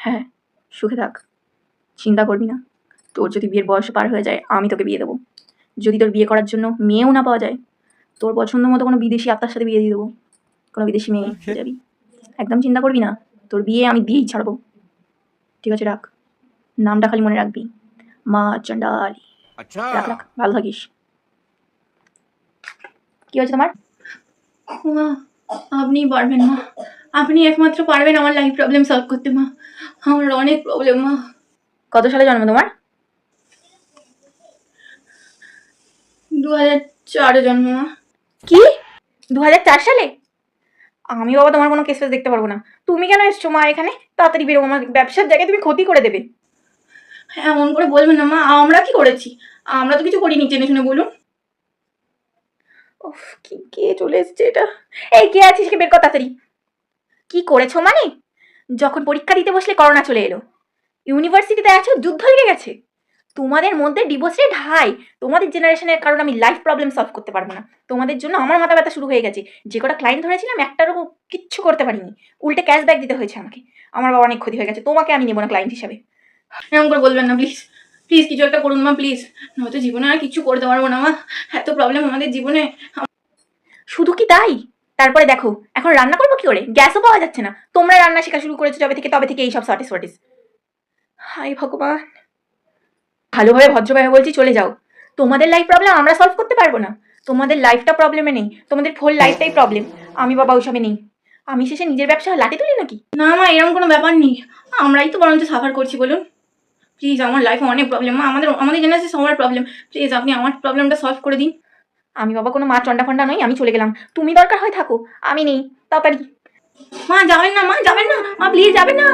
হ্যাঁ, সুখে থাক, চিন্তা করবি না। তোর যদি বিয়ের বয়স পার হয়ে যায় আমি তোকে বিয়ে দেবো। যদি তোর বিয়ে করার জন্য মেয়েও না পাওয়া যায়, তোর পছন্দ মতো কোনো বিদেশি আত্মার সাথে বিয়ে দিয়ে দেবো, কোনো বিদেশি মেয়ে হয়ে যাবি। একদম চিন্তা করবি না, তোর বিয়ে আমি দিয়েই ছাড়বো। ঠিক আছে, রাখ, নামটা খালি মনে রাখবি, মা চণ্ডালী। अच्छा রাখ রাখ, ভালো থাকিস। কি হয়েছে তোমার? মা, আপনি পারবেন মা, আপনি একমাত্র পারবেন আমার লাইফ প্রবলেম সলভ করতে মা। আমার অনেক প্রবলেম মা। কত সালে জন্ম তোমার? 2004 জন্ম মা। কি, 2004 সালে? আমি বাবা তোমার কোনো কেস ফেস দেখতে পারবো না। তুমি কেন এসছো মা এখানে? তাড়াতাড়ি বেরো, আমার ব্যবসার জায়গায় তুমি ক্ষতি করে দেবে। এমন করে বলবেন না মা, আমরা কি করেছি? আমরা তো কিছু করিনি, জেনে শুনে বলুন। উফ, কি কে চলে এসছে এটা? এই কে আছিস, কে বের কর তাড়াতাড়ি। কি করেছো মানে? যখন পরীক্ষা দিতে বসলে করোনা চলে এলো, ইউনিভার্সিটিতে আছো যুদ্ধ লেগে গেছে, তোমাদের মধ্যে ডিভোর্স রেট হাই। তোমাদের জেনারেশনের কারণে আমি লাইফ প্রবলেম সলভ করতে পারবো না। তোমাদের জন্য আমার মাথা ব্যথা শুরু হয়ে গেছে। যে কটা ক্লায়েন্ট ধরেছিলাম একটারও কিচ্ছু করতে পারিনি, উল্টে ক্যাশব্যাক দিতে হয়েছে আমাকে। আমার বাবা অনেক ক্ষতি হয়ে গেছে, তোমাকে আমি নেবো না ক্লায়েন্ট হিসাবে। এরকম করে বলবেন না প্লিজ, প্লিজ কিছু একটা করুন মা প্লিজ, নয়তো জীবনে আর কিছু করতে পারবো না মা। এত প্রবলেম আমাদের জীবনে। শুধু কি তাই? তারপরে দেখো এখন রান্না করবো কি করে, গ্যাসও পাওয়া যাচ্ছে না। তোমরা রান্না শেখা শুরু করেছো যবে থেকে, তবে থেকে এইসব শর্টেজ ফর্টেজ। হাই ভগবান, ভালোভাবে ভদ্রভাবে বলছি চলে যাও। তোমাদের লাইফ প্রবলেম আমরা সলভ করতে পারবো না। তোমাদের লাইফটা প্রবলেমে নেই, তোমাদের হোল লাইফটাই প্রবলেম। আমি বাবা ওইসবে নেই। আমি শেষে নিজের ব্যবসা লাটে তুলি নাকি? না মা, এরকম কোনো ব্যাপার নেই, আমরাই তো বরঞ্চ সাফার করছি বলুন। প্লিজ, আমার লাইফে অনেক প্রবলেম মা, আমাদের জেনারেশন সবার প্রবলেম। প্লিজ আপনি আমার প্রবলেমটা সলভ করে দিন। আমি বাবা কোনো মা চন্ডা ফন্ডা নই, আমি চলে গেলাম। তুমি দরকার হয় থাকো, আমি নেই, তাড়াতাড়ি। মা যাবেন না, মা যাবেন না, মা প্লিজ যাবেন না।